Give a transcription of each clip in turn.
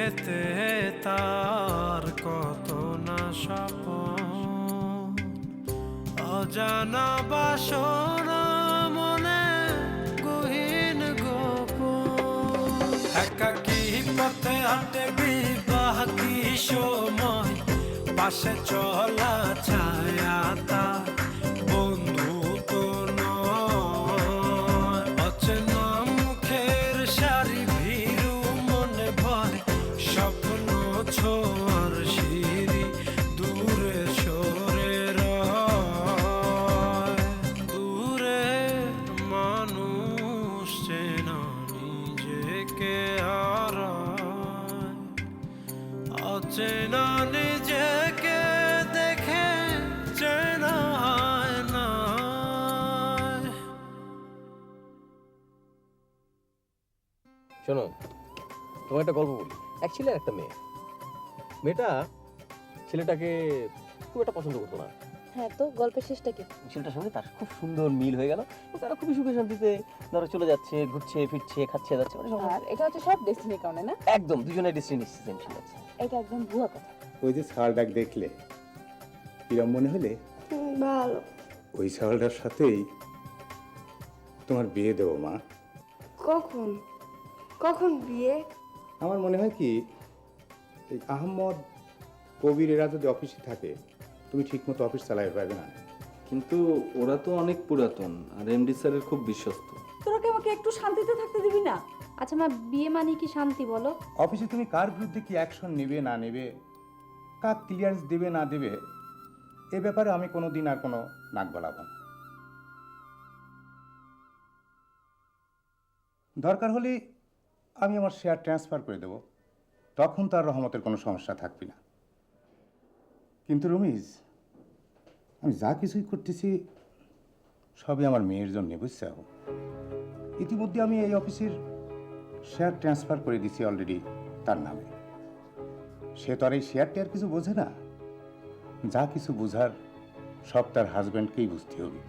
পেতে তার কত না স্বপ্ন, অজানা বাসনা মনে গহীন গোপন। একাকী পথে হাঁটে বিবাহ কি সময়, পাশে চলা ছায়া তার বন্ধু তো নয়। অচেনা মুখের সারি ভীরু মনে ভয়, স্বপ্ন ছোঁয়ার সিঁড়ি দূরে সরে রয়। দূরে মানুষ চেনা নিজেকে হারায়, অচেনা নিজেকে দেখে চেনা হয় না। শোনো, তোমার একটা গল্প বলি। এক ছেলে আর একটা মেয়ে। মেয়েটা ছেলেটাকে খুব একটা পছন্দ করতো না। হ্যাঁ, তো গল্পের শেষটা কি? ছেলেটার সঙ্গে তার খুব সুন্দর মিল হয়ে গেল। তারা খুবই সুখে শান্তিতে ধরো চলে যাচ্ছে, ঘুরছে ফিরছে, খাচ্ছে যাচ্ছে, মানে আর এটা হচ্ছে সব ডেস্টিনির কারণে না? একদম দুজনের ডেস্টিনি সেম ছিল। এটা একদম ভুয়া কথা। ওই যে ছাওয়ালটাক দেখলে কিরম মনে হলে? ভালো। ওই ছাওয়ালটার সাথেই তোমার বিয়ে দেবো মা। কখন কখন বিয়ে? আমার মনে হয় কি, এই আহমদ কবির এরা যদি অফিসে থাকে, তুমি ঠিকমতো অফিস চালাতে পারবে না। কিন্তু ওরা তো অনেক পুরাতন, আর এমডি স্যারের খুব বিশ্বস্ত। তোরা কি আমাকে একটু শান্তিতে থাকতে দিবি না? আচ্ছা মা, বিয়ে মানে কি শান্তি বলো? অফিসে তুমি কার বিরুদ্ধে কি অ্যাকশন নেবে না নেবে, কার ক্লিয়ারেন্স দেবে না দেবে, এ ব্যাপারে আমি কোনো দিন আর কোনো নাক গলাবো না। দরকার হলে আমি আমার শেয়ার ট্রান্সফার করে দেব, তখন তার রহমতের কোনো সমস্যা থাকবে না। কিন্তু রমিজ, আমি যা কিছুই করতেছি সবই আমার মেয়ের জন্য, বুঝছো? ইতিমধ্যে আমি এই অফিসের শেয়ার ট্রান্সফার করে দিছি অলরেডি তার নামে। সে তো আর এই শেয়ারটি আর কিছু বোঝে না, যা কিছু বোঝার সব তার হাজব্যান্ডকেই বুঝতে হবে।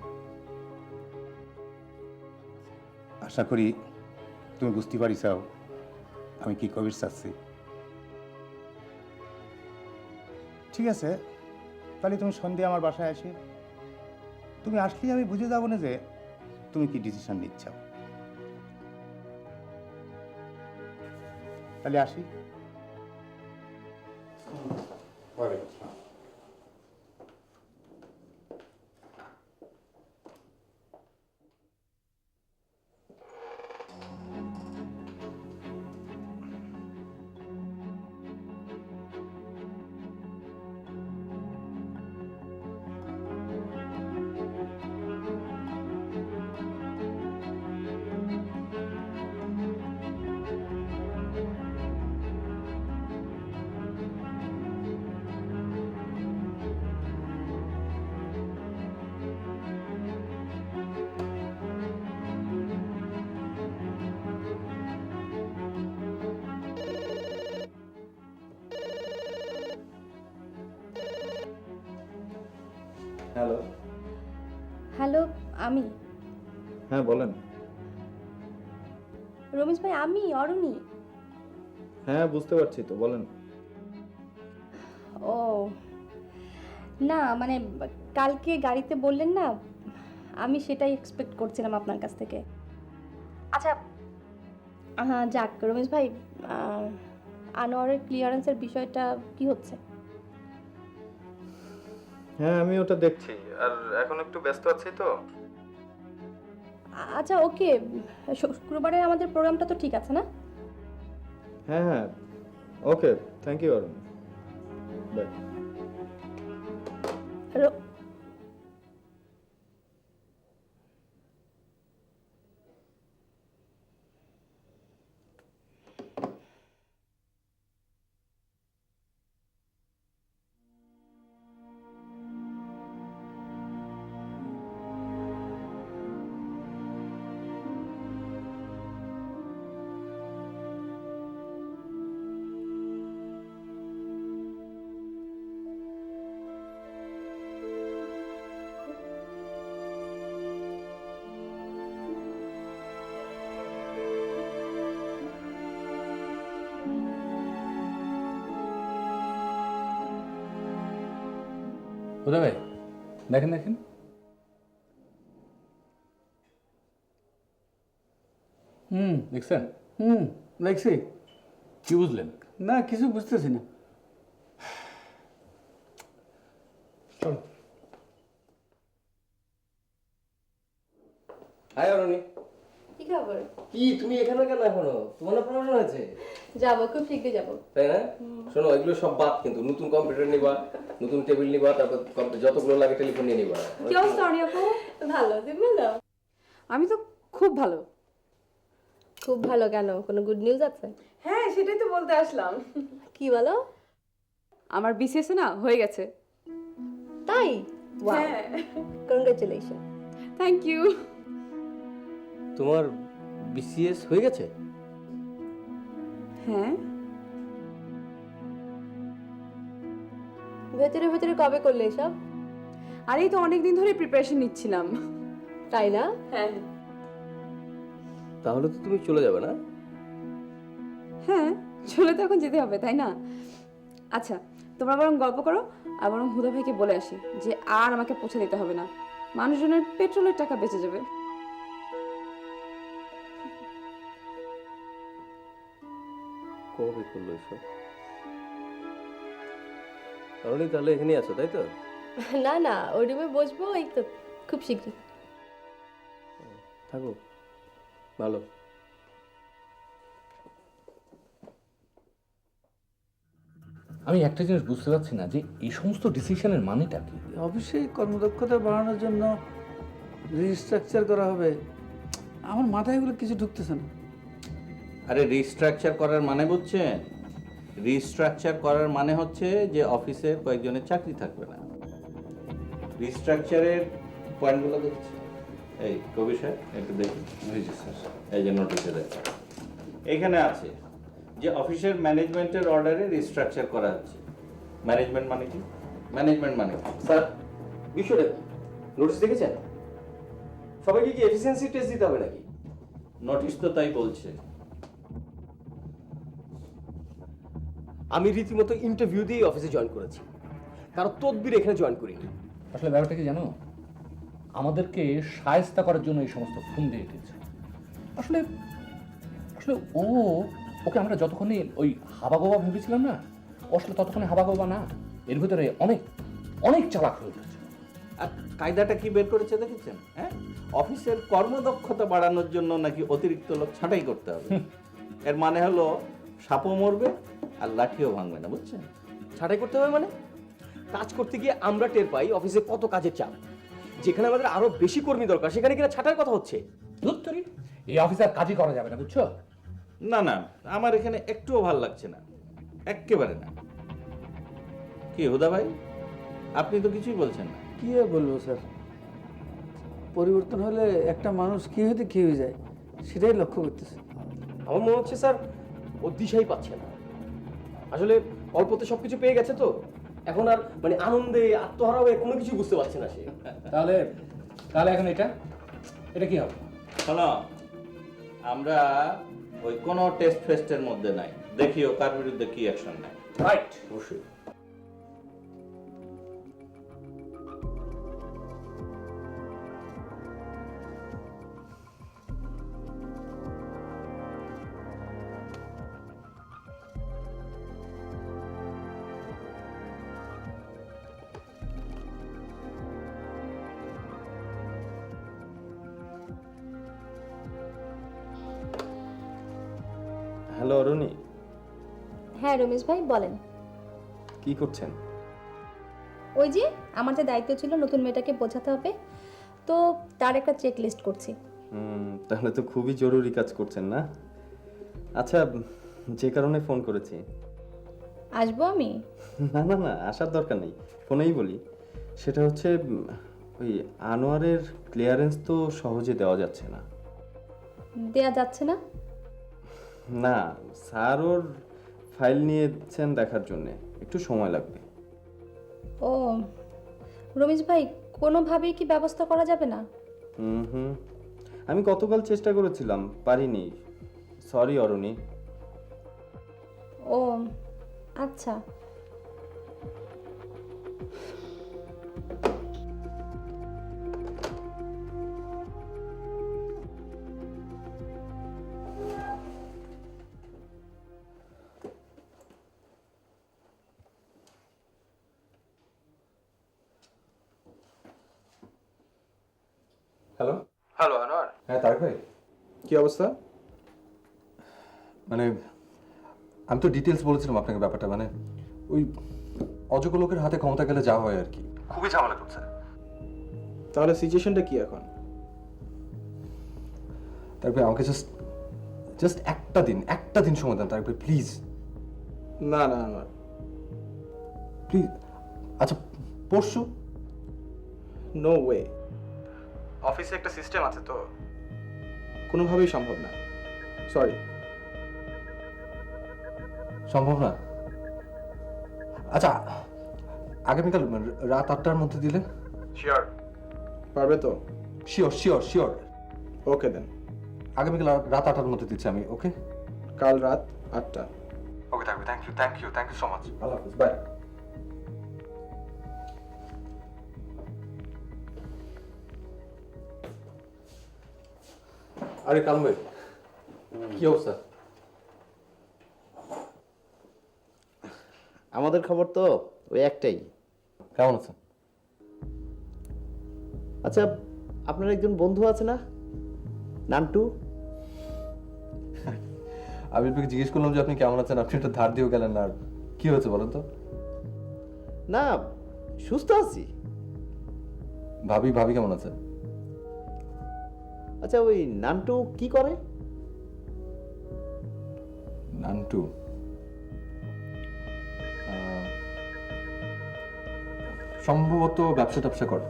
আশা করি তুমি বুঝতে পারিসাও আমি কি কবির চাচ্ছি। ঠিক আছে, তাহলে তুমি সন্ধ্যে আমার বাসায় আসে, তুমি আসলেই আমি বুঝে যাবো না যে তুমি কি ডিসিশন নিচ্ছ। তাহলে আসি। হ্যালো। হ্যালো, আমি হ্যাঁ বলেন। রমেশ ভাই, আমি অরুণী। হ্যাঁ বুঝতে পারছি তো, বলেন। ও না, মানে কালকে গাড়িতে বললেন না, আমি সেটাই এক্সপেক্ট করছিলাম আপনার কাছ থেকে। আচ্ছা হ্যাঁ, যাক রমেশ ভাই, আনোয়ারের ক্লিয়ারেন্সের বিষয়টা কি হচ্ছে? হ্যাঁ আমি ওটা দেখছি, আর এখন একটু ব্যস্ত আছি তো। আচ্ছা ওকে, শুক্রবারে আমাদের প্রোগ্রামটা তো ঠিক আছে না? হ্যাঁ হ্যাঁ, ওকে, থ্যাংক ইউ অরুণ, বাই। কোথায় ভাই দেখেন দেখেন। দেখছেন? দেখছি। কি বুঝলেন? না, কিছু বুঝতেছি না। চলো। হাই অরুণী, কি খবর? কি তুমি এখানে কেন এখনো? তোমার না প্রমোশন হয়েছে? যাবো, খুব শীঘ্রই যাবো। তাই না? শোনো, এগুলো সব বাদ, কিন্তু নতুন কম্পিউটার নিবা, নতুন টেবিল নিবা, তারপর যতগুলো লাগে টেলিফোন নিয়ে নিবা। কি অবস্থা অনি আপু? ভালো, তুমি ভালো? আমি তো খুব ভালো। খুব ভালো কেন? কোনো গুড নিউজ আছে? হ্যাঁ, সেটাই তো বলতে আসলাম। কি বলো? আমার বিসিএস না হয়ে গেছে। তাই? ওয়াও, হ্যাঁ, কংগ্রাচুলেশন। Thank you. তোমার বিসিএস হয়ে গেছে? হ্যাঁ, ভেতরে ভেতরে কবে করলে এসব? আর এই তো অনেক দিন ধরে প্রিপারেশন নিচ্ছিলাম। তাই না? হ্যাঁ তাহলে তো তুমি চলে যাবে না? হ্যাঁ, চলে তো এখন যেতে হবে, তাই না? আচ্ছা, তোমরা বরং গল্প করো, আর বরং হুদা ভাইকে বলে আসি যে আর আমাকে পৌঁছে দিতে হবে না, মানুষজনের পেট্রোলের টাকা বেঁচে যাবে। কবে করলো এসব? অরুণী, তাহলে এখানেই আছো, তাই তো? না না, ওই রুমে বসবো এই তো, খুব শীঘ্রই। থাকো, ভালো। আমি একটা জিনিস বুঝতে পারছি না যে এই সমস্ত ডিসিশনের মানেটা কি? অফিসে কর্মদক্ষতা বাড়ানোর জন্য রিস্ট্রাকচার করা হবে, আমার মাথায় এগুলো কিছু ঢুকতেছে না। আরে রিস্ট্রাকচার করার মানে বুঝছেন? রিস্ট্রাকচার করার মানে হচ্ছে যে অফিসের কয়েকজনের চাকরি থাকবে না। রিস্ট্রাকচারের পয়েন্টগুলো দেখছি। এই কবি সাহেব একটু দেখুন। এই যে স্যার, এই যে নোটিশে দেখুন, এখানে আছে যে অফিসের ম্যানেজমেন্টের অর্ডারে রিস্ট্রাকচার করা হচ্ছে। ম্যানেজমেন্ট মানে কি? ম্যানেজমেন্ট মানে কি? স্যার, বিষয়টা কি? নোটিশ দেখেছেন? সবাইকে কি এফিসিয়েন্সি টেস্ট দিতে হবে নাকি? নোটিশ তো তাই বলছে। আমি রীতিমতো ইন্টারভিউ দিয়ে অফিসে জয়েন করেছি, কারণ তদবির এখানে জয়েন করিনি। আসলে ব্যাপারটা কি জানো, আমাদেরকে শায়েস্তা করার জন্য এই সমস্ত ফোন দিয়ে এঁটেছে। আসলে আসলে ওকে আমরা যতক্ষণে ওই হাবাগোবা ভেবেছিলাম না, ও আসলে ততক্ষণে হাবাগোবা না, এর ভিতরে অনেক অনেক চালাক হয়ে উঠেছে। আর কায়দাটা কি বের করেছে দেখেছেন? হ্যাঁ, অফিসের কর্মদক্ষতা বাড়ানোর জন্য নাকি অতিরিক্ত লোক ছাঁটাই করতে হবে। এর মানে হলো সাপও মরবে আর লাঠিও ভাঙবে না, বুঝছেন? ছাঁটাই করতে হবে মানে? কাজ করতে গিয়ে আমরা টের পাই অফিসে কত কাজের চাপ। যেখানে আমাদের আরো বেশি কর্মী দরকার, সেখানে কিনা ছাঁটার কথা হচ্ছে। ধুত্তরি, এই অফিসে আর কাজই করা যাবে না, বুঝছো? না না, আমার এখানে একটুও ভাল লাগছে না, এক্কেবারে না। কি হুদা ভাই, আপনি তো কিছুই বলছেন না। কি আর বলবো স্যার, পরিবর্তন হলে একটা মানুষ কি হতে কি হয়ে যায় সেটাই লক্ষ্য করতেছে। আমার মনে হচ্ছে স্যার, ও দিশাই পাচ্ছে না। আসলে অল্পতে সবকিছু পেয়ে গেছে তো, এখন আর মানে আনন্দে আত্মহারা হয়ে কোনো কিছু বুঝতে পারছে না সে। তাহলে তাহলে এখন এটা কি হবে? শোনো, আমরা ওই কোনো টেস্ট ফেস্টের মধ্যে নাই, দেখিও কার বিরুদ্ধে কি অ্যাকশন নেয়। রাইট। অবশ্যই। হ্যালো অরুণী, হ্যাঁ রমেশ ভাই, বলেন। কি করছেন? ওই যে আমার যে দায়িত্ব ছিল নতুন মেয়েটাকে বোঝাতে হবে, তো তার একটা চেক লিস্ট করছি। তাহলে তো খুবই জরুরি কাজ করছেন না? আচ্ছা, যে কারণে ফোন করেছি। আসবো আমি? না না না, আসার দরকার নেই, ফোনেই বলি। সেটা হচ্ছে ওই আনোয়ারের ক্লিয়ারেন্স তো সহজে দেওয়া যাচ্ছে না। দেয়া যাচ্ছে না? না, স্যার ওর ফাইল নিয়েছেন দেখার জন্যে, একটু সময় লাগবে। ও রমেশ ভাই, কোনোভাবেই কি ব্যবস্থা করা যাবে না? হুম, আমি গতকাল চেষ্টা করেছিলাম, পারিনি। সরি অরুণী। ও আচ্ছা, হ্যালো, হ্যালো আনোয়ার, হ্যাঁ তারেক ভাই। কি অবস্থা? মানে আমি তো ডিটেলস বলেছিলাম আপনাকে ব্যাপারটা, মানে ওই অযোগ্য লোকের হাতে ক্ষমতা গেলে যা হয় আর কি, খুবই ঝামেলা করছে। তাহলে সিচুয়েশনটা কি এখন? তারেক ভাই আমাকে জাস্ট একটা দিন সময় দেন তারেক ভাই, প্লিজ না না আনোয়ার, প্লিজ। আচ্ছা পরশু? No way. অফিসে একটা সিস্টেম আছে তো, কোনোভাবেই সম্ভব না। সরি। সম্ভব না? আচ্ছা আগামীকাল রাত 8টার মধ্যে দিলে? শিওর? পারবে তো? Sure sure sure. Okay then, আগামীকাল রাত 8টার মধ্যে দিচ্ছি আমি, ওকে? কাল রাত 8টা। ওকে থাকবে, thank you so much. Allah হাফিজ, বাই। আরে কালম ভাই, কি অবস্থা? আমাদের খবর তো ওই একটাই। কেমন আছেন? আচ্ছা, আপনার একজন বন্ধু আছে না, নান্টু? আমি আপনাকে জিজ্ঞেস করলাম যে আপনি কেমন আছেন, আপনি একটা ধার দিয়েও গেলেন না। আর কি হয়েছে বলেন তো? না, সুস্থ আছি। ভাবি কেমন আছে? আচ্ছা, ওই নান্টু কি করে? নান্টু সম্ভবত ব্যবসা ট্যাবসা করে।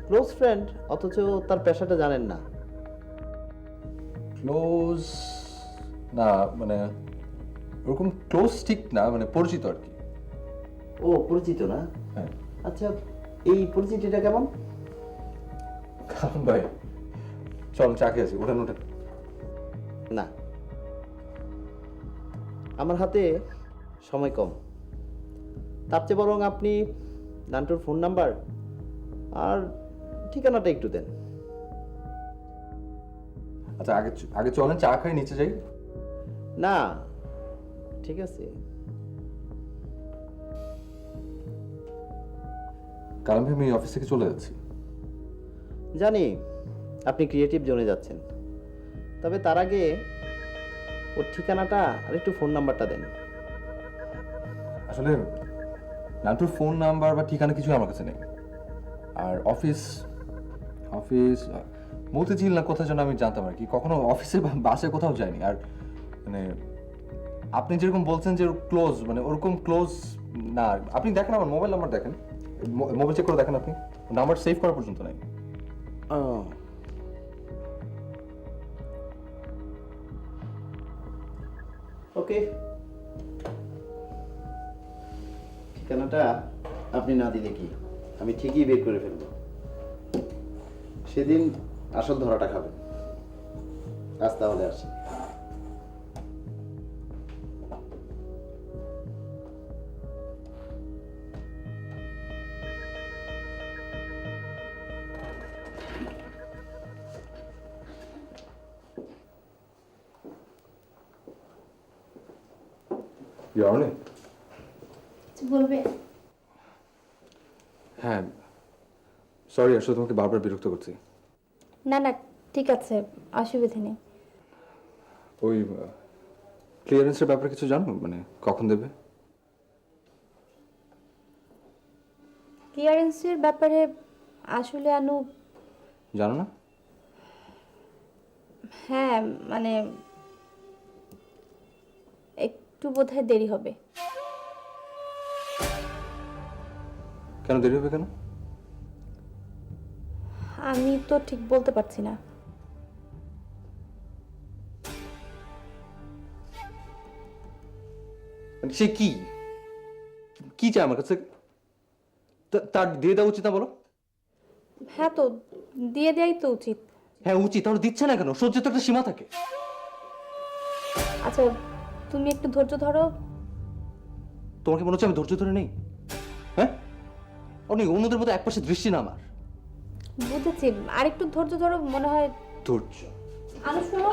ক্লোজ ফ্রেন্ড, অথচ তার পেশাটা জানেন না। ক্লোজ না, মানে ওরকম ক্লোজ ঠিক না, মানে পরিচিত আর কি। ও, পরিচিত না? হ্যাঁ। আচ্ছা, এই পরিচিতিটা কেমন? কালম ভাই চল চা খেয়ে আসি, ওঠেন। না, আমার হাতে সময় কম। তার চেয়ে বরং আপনি নান্টুর ফোন নাম্বার আর ঠিকানাটা একটু দেন। আচ্ছা আগে চলেন চা খাই, নিচে যাই। না, ঠিক আছে। কালম ভাই আমি অফিস থেকে চলে যাচ্ছি। জানি আপনি ক্রিয়েটিভ জোনে যাচ্ছেন, তবে তার আগে ওর ঠিকানাটা আর একটু ফোন নাম্বারটা দেন। আসলে নান্টুর ফোন নাম্বার বা ঠিকানা কিছু আমার কাছে নেই। আর অফিস মতিঝিল না কোথায় যেন আমি জানতাম আর কি, কখনো অফিসে বা বাসে কোথাও যাইনি। আর মানে আপনি যেরকম বলছেন যে ক্লোজ, মানে ওরকম ক্লোজ না। আপনি দেখেন আমার মোবাইল নাম্বার, দেখেন মোবাইল চেক করে দেখেন, আপনি নাম্বার সেভ করা পর্যন্ত নাই। ওকে, ঠিকানাটা আপনি না দিলে কি আমি ঠিকই বের করে ফেলব। সেদিন আসল ধরাটা খাবেন। আজ তাহলে আসি। বলবে? হ্যাঁ সরি, আসলে তোমাকে বারবার বিরক্ত করছি। না না, ঠিক আছে, অসুবিধা নেই। ওই ক্লিয়ারেন্সের ব্যাপারে কিছু জানো, মানে কখন দেবে? ক্লিয়ারেন্সের ব্যাপারে আসলে আনু জানো না? হ্যাঁ, মানে একটু বোধহয় দেরি হবে। কেন দেরি হবে কেন? আমি তো ঠিক বলতে পারছি না। সে কি কি চায় আমার কাছে? তার দিয়ে দেওয়া উচিত না বলো? হ্যাঁ, তো দিয়ে দেওয়াই তো উচিত। হ্যাঁ উচিত, তাহলে দিচ্ছে না কেন? সহ্যের তো একটা সীমা থাকে। আচ্ছা, তুমি একটু ধৈর্য ধরো। তোমাকে মনে হচ্ছে আমি ধৈর্য ধরে নেই? হ্যাঁ অনেক অন্যদের মতো একপাশে দৃষ্টি না আমার। বুঝেছি, আর একটু ধৈর্য ধরো, মনে হয়। ধৈর্য? আরে শোনো,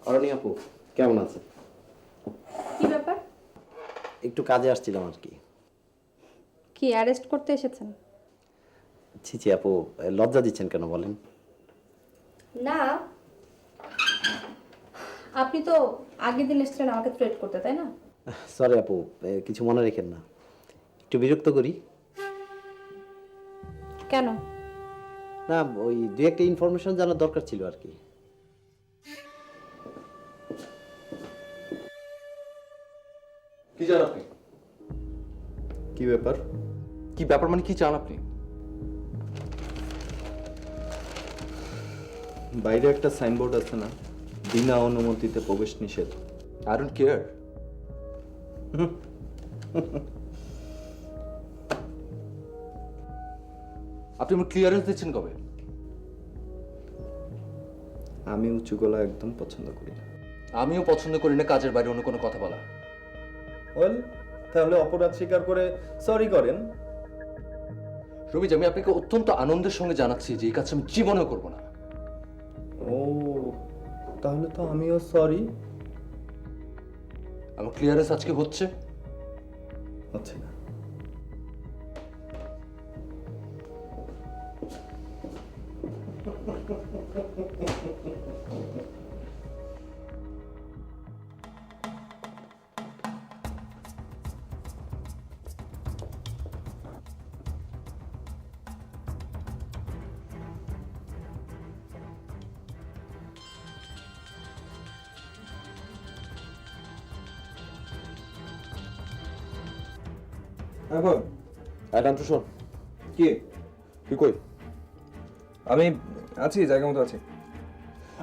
অরণি আপু কেমন আছে? কি ব্যাপার? একটু কাজে আসছিলাম আর কি। কি অ্যারেস্ট করতে এসেছেন? ছি ছি আপু, লজ্জা দিচ্ছেন কেন বলেন? না, আপনি তো আগের দিন এসেছিলেন আমাকে থ্রেট করতে, তাই না? সরি আপু, কিছু মনে রেখেন না, একটু বিরক্ত করি। কেন? না, ওই দু একটা ইনফরমেশন জানার দরকার ছিল আর কি। কি চান আপনি? কি ব্যাপার? কি ব্যাপার মানে কি চান আপনি? বাইরে একটা সাইনবোর্ড আছে না, বিনা অনুমতিতে প্রবেশ নিষেধ। I don't care. আপনি আমার ক্লিয়ারেন্স দিচ্ছেন কবে? আমি উঁচু গলা একদম পছন্দ করি না। আমিও পছন্দ করি না কাজের বাইরে অন্য কোনো কথা বলা। ওয়েল, তাহলে অপরাধ স্বীকার করে সরি করেন। রবিজ, আমি আপনাকে অত্যন্ত আনন্দের সঙ্গে জানাচ্ছি যে এই কাজটা আমি জীবনেও করবো না। ও, তাহলে তো আমিও সরি। আমার ক্লিয়ারেন্স আজকে হচ্ছে। হচ্ছে না। এখন ডান্টু শোন। কি? তুই কই? আমি আছি, জায়গা মতো আছি।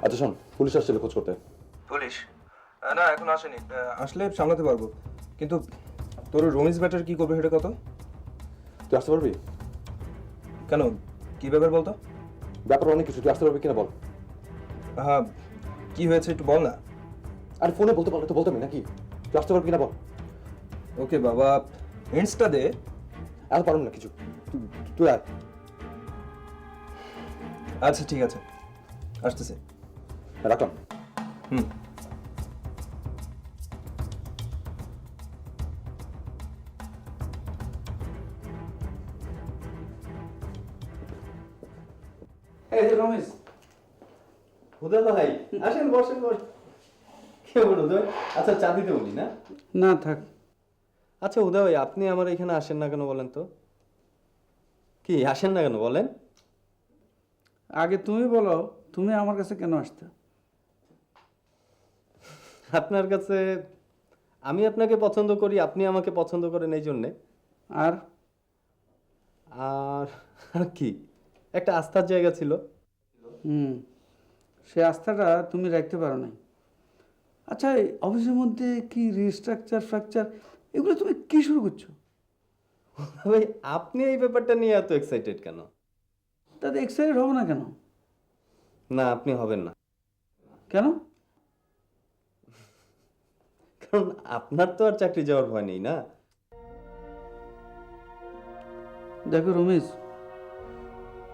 আচ্ছা শোন, পুলিশ আসছিল খোঁজ করতে। পুলিশ? না, এখন আসেনি। আসলে সামলাতে পারবো, কিন্তু তোর রমিজ ব্যাটার কি করবে সেটা কত? তুই আসতে পারবি? কেন, কি ব্যাপার বলতো? ব্যাপার অনেক কিছু, তুই আসতে পারবি কিনা বল। হ্যাঁ, কি হয়েছে একটু বল না। আর ফোনে বলতে পারলে তো বলতাম নাকি? তুই আসতে পারবি কিনা বল। ওকে বাবা, হিন্টসটা দে। এত পারবো না কিছু, তুই আয়। আচ্ছা ঠিক আছে, আসতেছে। রাখলাম। হুম। এই যে রমেশ, হুদা ভাই আসেন, বসেন বসেন। কে বলো তো? আচ্ছা, চা দিতে বলি না? না থাক। আচ্ছা হুদা ভাই, আপনি আমার এখানে আসেন না কেন বলেন তো? কি আসেন না কেন বলেন? আগে তুমি বলো, তুমি আমার কাছে কেন আসতে? আপনার কাছে আমি আপনাকে পছন্দ করি, আপনি আমাকে পছন্দ করেন এই জন্যে। আর আর আর কি, একটা আস্থার জায়গা ছিল। সে আস্থাটা তুমি রাখতে পারো নাই। আচ্ছা, এই অফিসের মধ্যে কি রিস্ট্রাকচার ফ্র্যাকচার এগুলো তুমি কি শুরু করছো? ভাই আপনি এই ব্যাপারটা নিয়ে এত এক্সাইটেড কেন? তাতে এক্সাইটেড হবো না কেন? না, আপনি হবেন না। কেন? কারণ আপনার তো আর চাকরি যাওয়ার ভয় নেই না। দেখো রমেশ,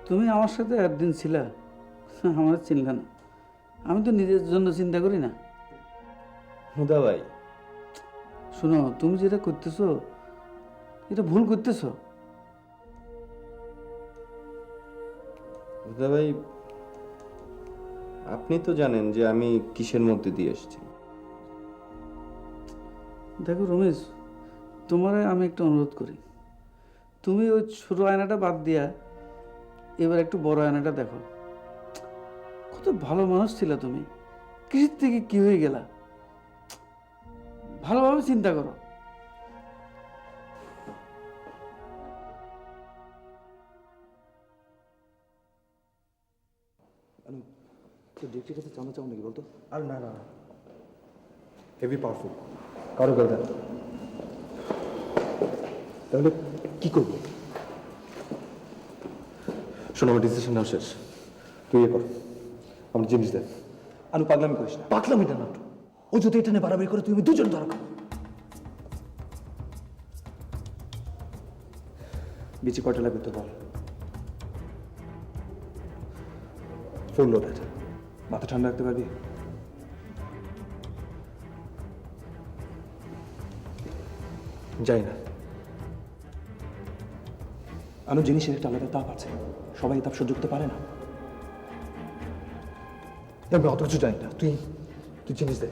তুমি আমার সাথে একদিন ছিলা, আমার চিনলে না। আমি তো নিজের জন্য চিন্তা করি না। হুদা ভাই শোনো, তুমি যেটা করতেছো এটা ভুল করতেছো। হুদা ভাই, আপনি তো জানেন যে আমি কিসের মধ্যে দিয়ে এসেছি। দেখো রমেশ, তোমারে আমি একটা অনুরোধ করি, তুমি ওই ছোট আয়নাটা বাদ দিয়া এবার একটু বড় আয়নাটা দেখো। কত ভালো মানুষ ছিল তুমি, কিসের থেকে কি হয়ে গেলা? ভালোভাবে চিন্তা করো। ডিরেক্টরের কাছে জানা চাও নাকি বলতো? আর না না, হেভি পাওয়ারফুল। কারো কথা। তাহলে কি করবো? শোনো, আমার ডিসিশন নাও শেষ। তুই কর, আমার জিনিস দেখ। আনু পাগলামি করিস না। পাগলামি না নাটু, ও ও যদি এটা নিয়ে বাড়াবাড়ি করে তুমি দুজন ধরা খাবো। বিচি কয়টা লাগবে তো বল। Full loaded. মাথা ঠান্ডা রাখতে পারবি? যাই না, আনো জিনিসের একটা আলাদা তাপ আছে, সবাই তাপ সহ্য করতে পারে না। আমি অত কিছু জানি না, তুই তুই জিনিস দে।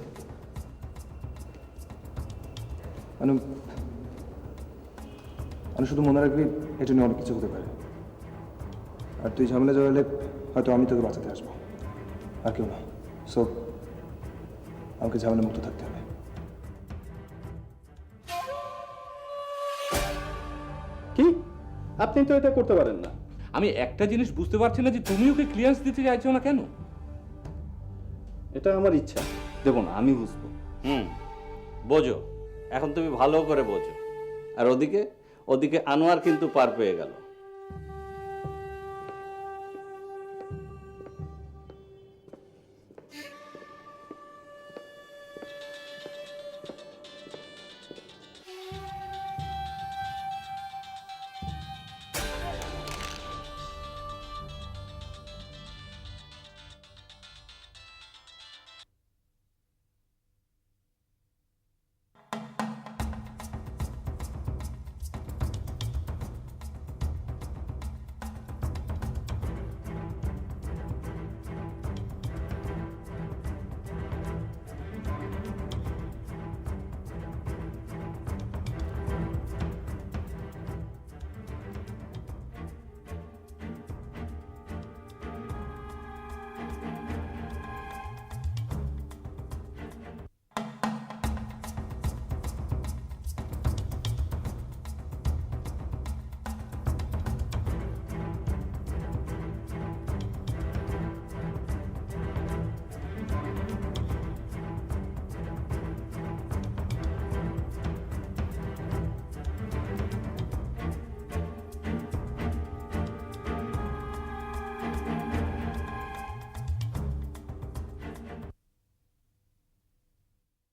আনু, শুধু মনে রাখবি এটা নিয়ে অনেক কিছু হতে পারে, আর তুই ঝামেলা জড়ালে হয়তো আমি তোকে বাঁচাতে আসবো, আর কেউ না। সো আমাকে ঝামেলা মুক্ত থাকতে হবে। কি আপনি তো এটা করতে পারেন না। আমি একটা জিনিস বুঝতে পারছি না যে তুমি ওকে ক্লিয়ারেন্স দিতে চাইছো না কেন? এটা আমার ইচ্ছা। দেবো না, আমি বুঝবো। বোঝো, এখন তুমি ভালো করে বোঝো। আর ওদিকে ওদিকে আনোয়ার কিন্তু পার পেয়ে গেল।